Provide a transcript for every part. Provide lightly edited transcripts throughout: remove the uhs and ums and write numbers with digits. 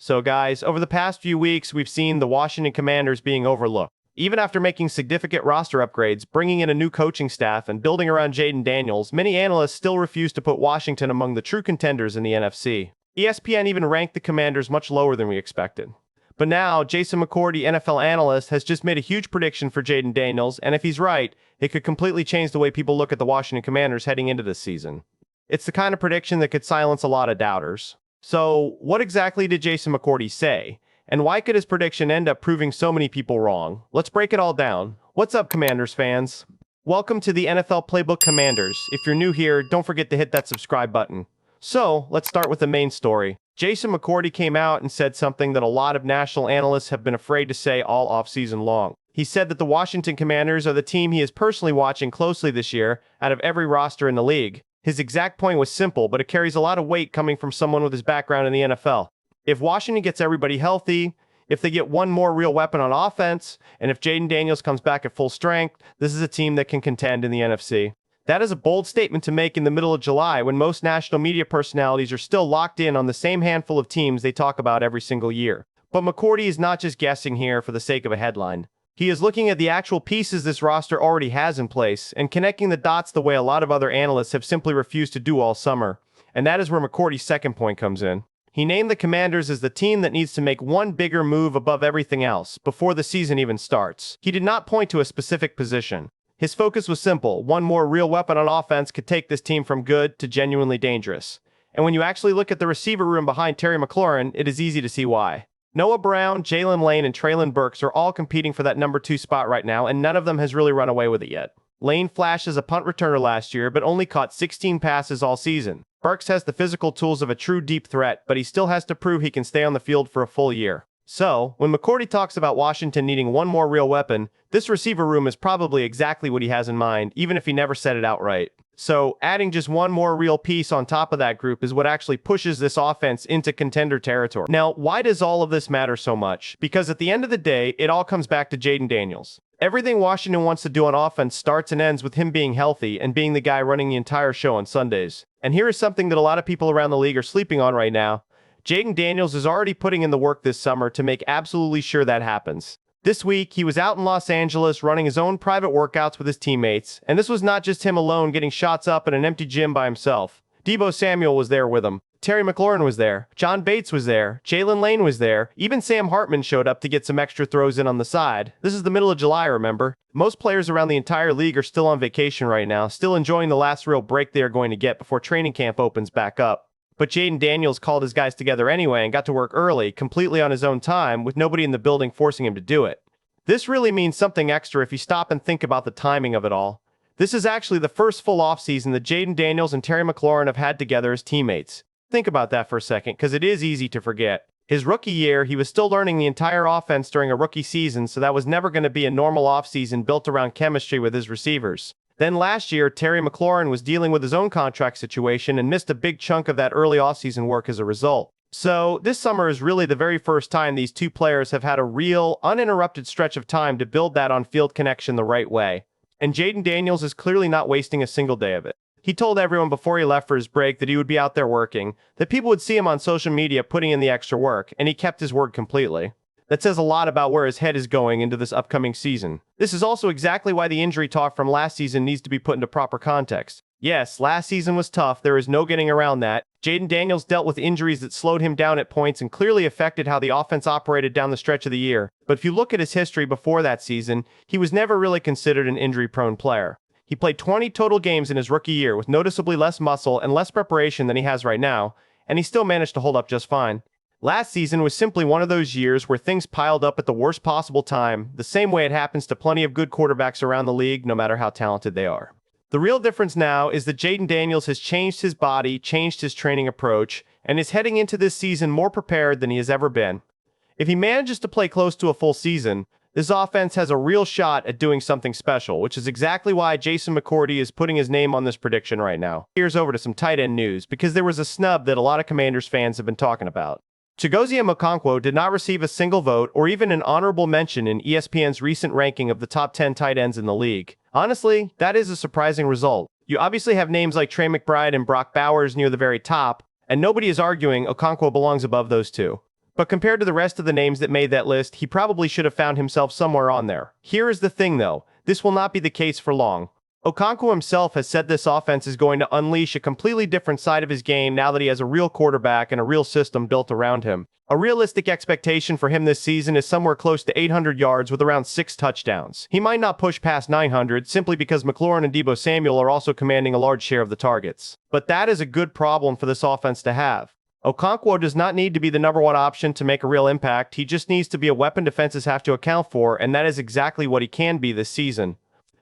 So guys, over the past few weeks, we've seen the Washington Commanders being overlooked. Even after making significant roster upgrades, bringing in a new coaching staff, and building around Jayden Daniels, many analysts still refuse to put Washington among the true contenders in the NFC. ESPN even ranked the Commanders much lower than we expected. But now, Jason McCourty, NFL analyst, has just made a huge prediction for Jayden Daniels, and if he's right, it could completely change the way people look at the Washington Commanders heading into this season. It's the kind of prediction that could silence a lot of doubters. So, what exactly did Jason McCourty say? And why could his prediction end up proving so many people wrong? Let's break it all down. What's up, Commanders fans? Welcome to the NFL Playbook Commanders. If you're new here, don't forget to hit that subscribe button. So, let's start with the main story. Jason McCourty came out and said something that a lot of national analysts have been afraid to say all offseason long. He said that the Washington Commanders are the team he is personally watching closely this year out of every roster in the league. His exact point was simple, but it carries a lot of weight coming from someone with his background in the NFL. If Washington gets everybody healthy, if they get one more real weapon on offense, and if Jayden Daniels comes back at full strength, this is a team that can contend in the NFC. That is a bold statement to make in the middle of July when most national media personalities are still locked in on the same handful of teams they talk about every single year. But McCourty is not just guessing here for the sake of a headline. He is looking at the actual pieces this roster already has in place and connecting the dots the way a lot of other analysts have simply refused to do all summer. And that is where McCourty's second point comes in. He named the Commanders as the team that needs to make one bigger move above everything else before the season even starts. He did not point to a specific position. His focus was simple. One more real weapon on offense could take this team from good to genuinely dangerous. And when you actually look at the receiver room behind Terry McLaurin, it is easy to see why. Noah Brown, Jaylin and Treylon Burks are all competing for that number 2 spot right now, and none of them has really run away with it yet. Lane flashed as a punt returner last year, but only caught 16 passes all season. Burks has the physical tools of a true deep threat, but he still has to prove he can stay on the field for a full year. So, when McCourty talks about Washington needing one more real weapon, this receiver room is probably exactly what he has in mind, even if he never said it outright. So, adding just one more real piece on top of that group is what actually pushes this offense into contender territory. Now, why does all of this matter so much? Because at the end of the day, it all comes back to Jayden Daniels. Everything Washington wants to do on offense starts and ends with him being healthy and being the guy running the entire show on Sundays. And here is something that a lot of people around the league are sleeping on right now. Jayden Daniels is already putting in the work this summer to make absolutely sure that happens. This week, he was out in Los Angeles running his own private workouts with his teammates, and this was not just him alone getting shots up in an empty gym by himself. Deebo Samuel was there with him. Terry McLaurin was there. John Bates was there. Jaylin was there. Even Sam Hartman showed up to get some extra throws in on the side. This is the middle of July, remember? Most players around the entire league are still on vacation right now, still enjoying the last real break they are going to get before training camp opens back up. But Jayden Daniels called his guys together anyway and got to work early, completely on his own time, with nobody in the building forcing him to do it. This really means something extra if you stop and think about the timing of it all. This is actually the first full offseason that Jayden Daniels and Terry McLaurin have had together as teammates. Think about that for a second, because it is easy to forget. His rookie year, he was still learning the entire offense during a rookie season, so that was never going to be a normal offseason built around chemistry with his receivers. Then last year, Terry McLaurin was dealing with his own contract situation and missed a big chunk of that early offseason work as a result. So, this summer is really the very first time these two players have had a real, uninterrupted stretch of time to build that on-field connection the right way. And Jayden Daniels is clearly not wasting a single day of it. He told everyone before he left for his break that he would be out there working, that people would see him on social media putting in the extra work, and he kept his word completely. That says a lot about where his head is going into this upcoming season. This is also exactly why the injury talk from last season needs to be put into proper context. Yes, last season was tough, there is no getting around that. Jayden Daniels dealt with injuries that slowed him down at points and clearly affected how the offense operated down the stretch of the year. But if you look at his history before that season, he was never really considered an injury-prone player. He played 20 total games in his rookie year with noticeably less muscle and less preparation than he has right now, and he still managed to hold up just fine. Last season was simply one of those years where things piled up at the worst possible time, the same way it happens to plenty of good quarterbacks around the league, no matter how talented they are. The real difference now is that Jayden Daniels has changed his body, changed his training approach, and is heading into this season more prepared than he has ever been. If he manages to play close to a full season, this offense has a real shot at doing something special, which is exactly why Jason McCourty is putting his name on this prediction right now. Here's over to some tight end news, because there was a snub that a lot of Commanders fans have been talking about. Chigoziem Okonkwo did not receive a single vote or even an honorable mention in ESPN's recent ranking of the top 10 tight ends in the league. Honestly, that is a surprising result. You obviously have names like Trey McBride and Brock Bowers near the very top, and nobody is arguing Okonkwo belongs above those two. But compared to the rest of the names that made that list, he probably should have found himself somewhere on there. Here is the thing though, this will not be the case for long. Okonkwo himself has said this offense is going to unleash a completely different side of his game now that he has a real quarterback and a real system built around him. A realistic expectation for him this season is somewhere close to 800 yards with around 6 touchdowns. He might not push past 900 simply because McLaurin and Deebo Samuel are also commanding a large share of the targets. But that is a good problem for this offense to have. Okonkwo does not need to be the #1 option to make a real impact, he just needs to be a weapon defenses have to account for, and that is exactly what he can be this season.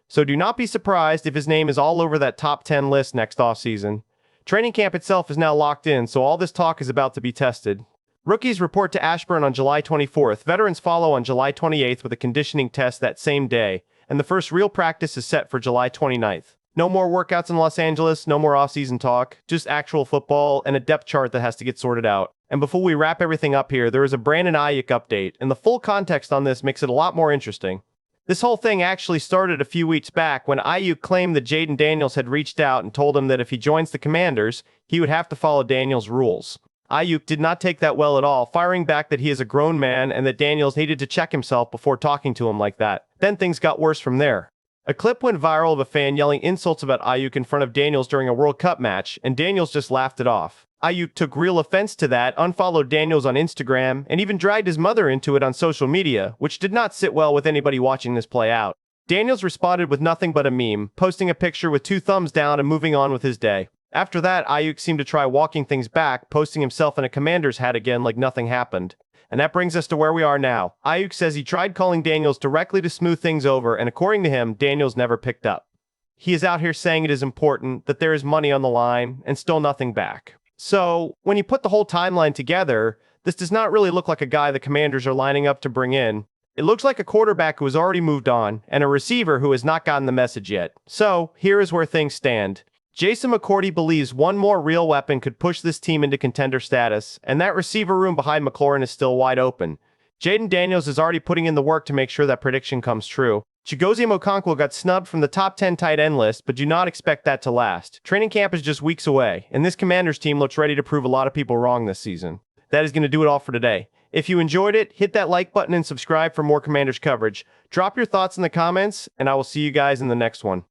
So do not be surprised if his name is all over that top 10 list next offseason. Training camp itself is now locked in, so all this talk is about to be tested. Rookies report to Ashburn on July 24th, veterans follow on July 28th with a conditioning test that same day, and the first real practice is set for July 29th. No more workouts in Los Angeles, no more offseason talk, just actual football and a depth chart that has to get sorted out. And before we wrap everything up here, there is a Brandon Aiyuk update, and the full context on this makes it a lot more interesting. This whole thing actually started a few weeks back when Aiyuk claimed that Jayden Daniels had reached out and told him that if he joins the Commanders, he would have to follow Daniels' rules. Aiyuk did not take that well at all, firing back that he is a grown man and that Daniels needed to check himself before talking to him like that. Then things got worse from there. A clip went viral of a fan yelling insults about Aiyuk in front of Daniels during a World Cup match, and Daniels just laughed it off. Aiyuk took real offense to that, unfollowed Daniels on Instagram, and even dragged his mother into it on social media, which did not sit well with anybody watching this play out. Daniels responded with nothing but a meme, posting a picture with 2 thumbs down and moving on with his day. After that, Aiyuk seemed to try walking things back, posting himself in a Commander's hat again like nothing happened. And that brings us to where we are now. Aiyuk says he tried calling Daniels directly to smooth things over, and according to him, Daniels never picked up. He is out here saying it is important, that there is money on the line, and still nothing back. So, when you put the whole timeline together, this does not really look like a guy the Commanders are lining up to bring in. It looks like a quarterback who has already moved on, and a receiver who has not gotten the message yet. So, here is where things stand. Jason McCourty believes one more real weapon could push this team into contender status, and that receiver room behind McLaurin is still wide open. Jayden Daniels is already putting in the work to make sure that prediction comes true. Chigoziem Okonkwo got snubbed from the top 10 tight end list, but do not expect that to last. Training camp is just weeks away, and this Commanders team looks ready to prove a lot of people wrong this season. That is going to do it all for today. If you enjoyed it, hit that like button and subscribe for more Commanders coverage. Drop your thoughts in the comments, and I will see you guys in the next one.